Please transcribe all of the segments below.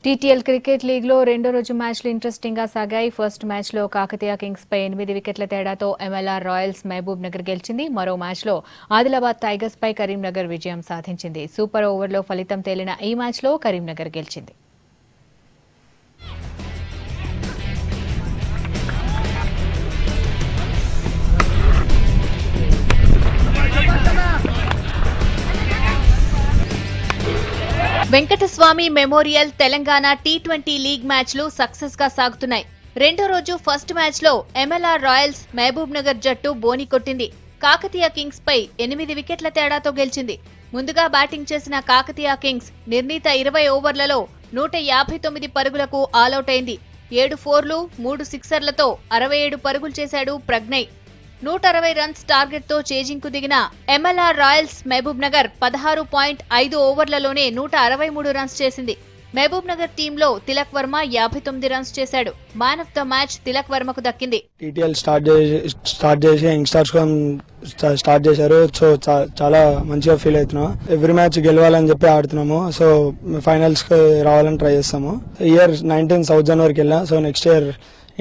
TTL cricket league లో రెండో రోజు మ్యాచ్లు ఇంట్రెస్టింగ్ గా సాగాయి. ఫస్ట్ మ్యాచ్ లో కాకతీయ కింగ్స్ పై 8 వికెట్ల తేడాతో ఎంఎల్ఆర్ రాయల్స్ మహబూబ్ నగర్ గెలిచింది. మరో మ్యాచ్ లో ఆదిలాబాద్ టైగర్స్ పై కరీంనగర్ విజయం సాధించింది. సూపర్ ఓవర్లో ఫలితం తేలిన ఈ మ్యాచ్ లో కరీంనగర్ గెలిచింది. Venkataswamy memorial Telangana T20 league మ్యాచ్లు సక్సెస్ గా సాగుతున్నాయి. రెండో రోజు ఫస్ట్ మ్యాచ్ లో ఎంఎల్ఆర్ రాయల్స్ మహబూబ్ నగర్ జట్టు బోని కొట్టింది. కాకతీయ కింగ్స్ పై 8 వికెట్ల తేడాతో గెలిచింది. ముందుగా బ్యాటింగ్ చేసిన కాకతీయ కింగ్స్ నిర్ణీత 20 ఓవర్లలో 159 పరుగులకు ఆలౌట్ అయింది. 7 4లు 3 సిక్సర్లతో 67 పరుగులు చేశాడు ప్రజ్ఞయ్. 160 రన్స్ టార్గెట్ తో చేజింగ్ కు దిగిన ఎంఎల్ఆర్ రాయల్స్ మహబూబ్ నగర్ 16.5 ఓవర్లలోనే 163 రన్స్ చేసింది. మహబూబ్ నగర్ టీంలో తిలక్ వర్మ 59 రన్స్ చేశాడు. Man of the match Tilak వర్మకు దక్కింది. టీటీఎల్ స్టార్ట్ చేసి యంగ్స్టర్స్ స్టార్ట్ చేశారు. సో చాలా మంచిగా ఫీల్ అవుతున్నాం. ఎవ్రీ మ్యాచ్ గెలవాలని చెప్పి ఆడుతున్నాము. సో ఫైనల్స్ కి రావాలని ట్రై చేస్తాము. ఇయర్ 19 సౌత్ జోన్ వరకు వెళ్ళాం. So next year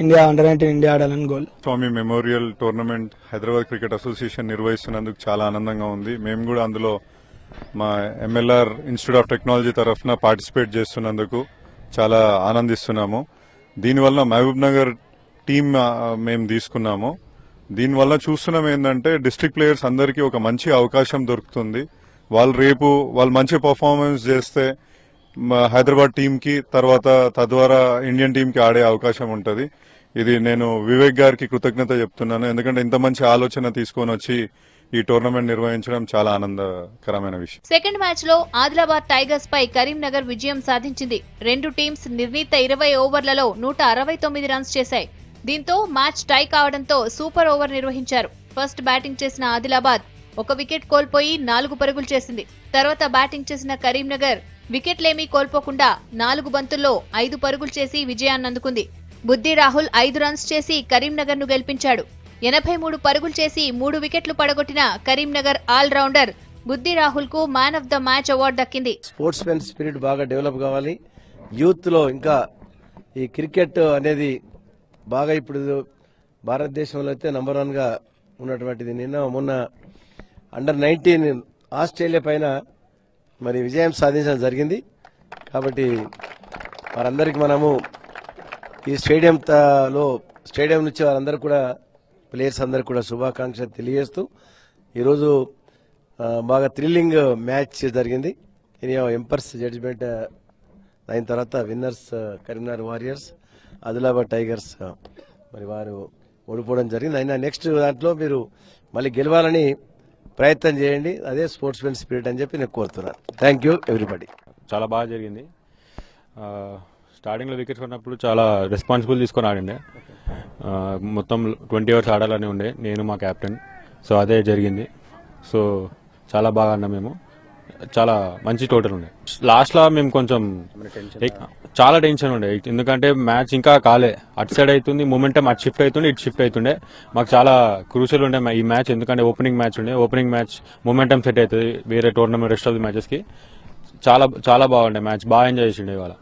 India under nineteen India ఆడాలని goal. Swami memorial tournament Hyderabad cricket association నిర్వహిస్తున్నందుకు చాలా ఆనందంగా ఉంది. మేము కూడా అందులో మా ఎంఎల్ఆర్ ఇన్స్టిట్యూట్ ఆఫ్ టెక్నాలజీ తరఫున పార్టిసిపేట్ చేస్తున్నందుకు చాలా ఆనందిస్తున్నాము. దీనివల్ల మహబూబ్ నగర్ టీమ్ మేము తీసుకున్నాము. దీనివల్ల చూస్తున్నాం ఏంటంటే డిస్ట్రిక్ట్ ప్లేయర్స్ అందరికీ ఒక మంచి అవకాశం దొరుకుతుంది. వాళ్ళు మంచి పర్ఫార్మెన్స్ చేస్తే హైదరాబాద్ టీమ్ కి తర్వాత తద్వారా ఇండియన్ టీమ్ కి ఆడే అవకాశం ఉంటుంది. ఇది నేను వివేక్ గారికి కృతజ్ఞత చెప్తున్నాను. ఎందుకంటే ఇంత మంచి ఆలోచన తీసుకొని వచ్చి ఈ టోర్నమెంట్ నిర్వహించడం చాలా ఆనందకరమైన విషయం. సెకండ్ మ్యాచ్ లో ఆదిలాబాద్ టైగర్స్ పై కరీంనగర్ విజయం సాధించింది. రెండు టీమ్స్ నిర్ణీత 20 ఓవర్లలో 169 రన్స్ చేశాయి. దీంతో మ్యాచ్ టై కావడంతో సూపర్ ఓవర్ నిర్వహించారు. ఫస్ట్ బ్యాటింగ్ చేసిన ఆదిలాబాద్ 1 వికెట్ కోల్పోయి 4 పరుగులు చేసింది. తర్వాత బ్యాటింగ్ చేసిన కరీంనగర్ వికెట్లేమీ కోల్పోకుండా 4 బంతుల్లో 5 పరుగులు చేసి విజయాన్ని అందుకుంది. బుద్ధి రాహుల్ 5 రన్స్ చేసి కరీంనగర్ ను గెలిపించాడు. 83 పరుగులు చేసి 3 వికెట్లు పడగొట్టిన కరీంనగర్ ఆల్ రౌండర్ బుద్ధి రాహుల్ కు man of the match award దక్కింది. స్పోర్ట్స్ మెన్ స్పిరిట్ బాగా డెవలప్ కావాలి. యూత్ లో ఇంకా ఈ క్రికెట్ అనేది బాగా ఇప్పుడు భారతదేశంలో అయితే నంబర్ 1 గా ఉన్నటువంటిది. మొన్న అండర్-19 ఆస్ట్రేలియా పైన మరి విజయం సాధించడం జరిగింది. కాబట్టి వారందరికీ మనము ఈ స్టేడియం నుంచి వారందరూ కూడా ప్లేయర్స్ అందరికి కూడా శుభాకాంక్షలు తెలియజేస్తూ ఈరోజు బాగా థ్రిల్లింగ్ మ్యాచ్ జరిగింది. ఎంపైర్స్ జడ్జిమెంట్ అయిన తర్వాత winners Karimnagar warriors, Adilabad tigers మరి వారు ఓడిపోవడం జరిగింది. అయినా నెక్స్ట్ దాంట్లో మీరు మళ్ళీ గెలవాలని ప్రయత్నం చేయండి. అదే స్పోర్ట్స్ మెన్ స్పిరిట్ అని చెప్పి నేను కోరుతున్నాను. Thank you everybody. చాలా బాగా జరిగింది. స్టార్టింగ్లో వికెట్స్ కొన్నప్పుడు చాలా రెస్పాన్సిబుల్ తీసుకొని ఆడిండే. మొత్తం 20 ఓవర్స్ ఆడాలని ఉండే నేను మా కెప్టెన్. సో అదే జరిగింది. సో చాలా బాగా ఆడినా మేము. చాలా మంచి టోటల్ ఉండే. లాస్ట్లో మేము కొంచెం చాలా టెన్షన్ ఉండే. ఎందుకంటే మ్యాచ్ ఇంకా కాలే. అటు సైడ్ అవుతుంది మూమెంటం, అటు షిఫ్ట్ అవుతుండే, ఇటు షిఫ్ట్ అవుతుండే. మాకు చాలా క్రూషియల్ ఉండే ఈ మ్యాచ్. ఎందుకంటే ఓపెనింగ్ మ్యాచ్ ఉండే. ఓపెనింగ్ మ్యాచ్ మూమెంటం సెట్ అవుతుంది వేరే tournament rest of the matches కి. చాలా బాగుండే మ్యాచ్. బాగా ఎంజాయ్ చేసిండే ఇవాళ.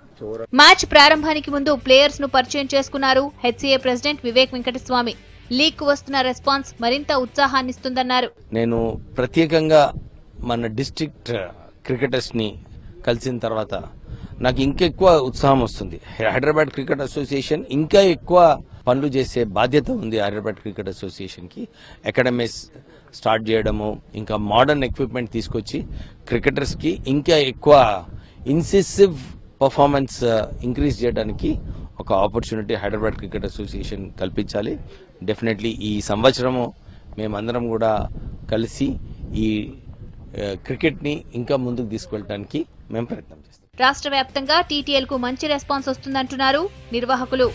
మ్యాచ్ ప్రారంభానికి ముందు ప్లేయర్స్ ను పరిచయం చేసుకున్నారు HCA president Vivek Venkataswamy. League కు వస్తున్న రెస్పాన్స్ మరింత ఉత్సాహాన్నిస్తుందన్నారు. నేను ప్రత్యేకంగా మన డిస్ట్రిక్ట్ క్రికెటర్స్ ని కలిసిన తర్వాత నాకు ఇంకా ఎక్కువ ఉత్సాహం వస్తుంది. హైదరాబాద్ క్రికెట్ అసోసియేషన్ ఇంకా ఎక్కువ పనులు చేసే బాధ్యత ఉంది హైదరాబాద్ క్రికెట్ అసోసియేషన్ కి. అకాడమీస్ స్టార్ట్ చేయడము, ఇంకా మోడర్న్ ఎక్విప్మెంట్ తీసుకొచ్చి క్రికెటర్స్ కి ఇంకా ఎక్కువ ఇన్సెసివ్ పర్ఫార్మెన్స్ ఇంక్రీజ్ చేయడానికి ఒక ఆపర్చునిటీ హైదరాబాద్ క్రికెట్ అసోసియేషన్ కల్పించాలి. డెఫినెట్లీ ఈ సంవత్సరము మేమందరం కూడా కలిసి ఈ క్రికెట్ ని ఇంకా ముందుకు తీసుకెళ్ళడానికి మేము ప్రయత్నం చేస్తాం. రాష్ట్ర వ్యాప్తంగా టీటీఎల్ కు మంచి రెస్పాన్స్ వస్తుందంటున్నారు నిర్వాహకులు.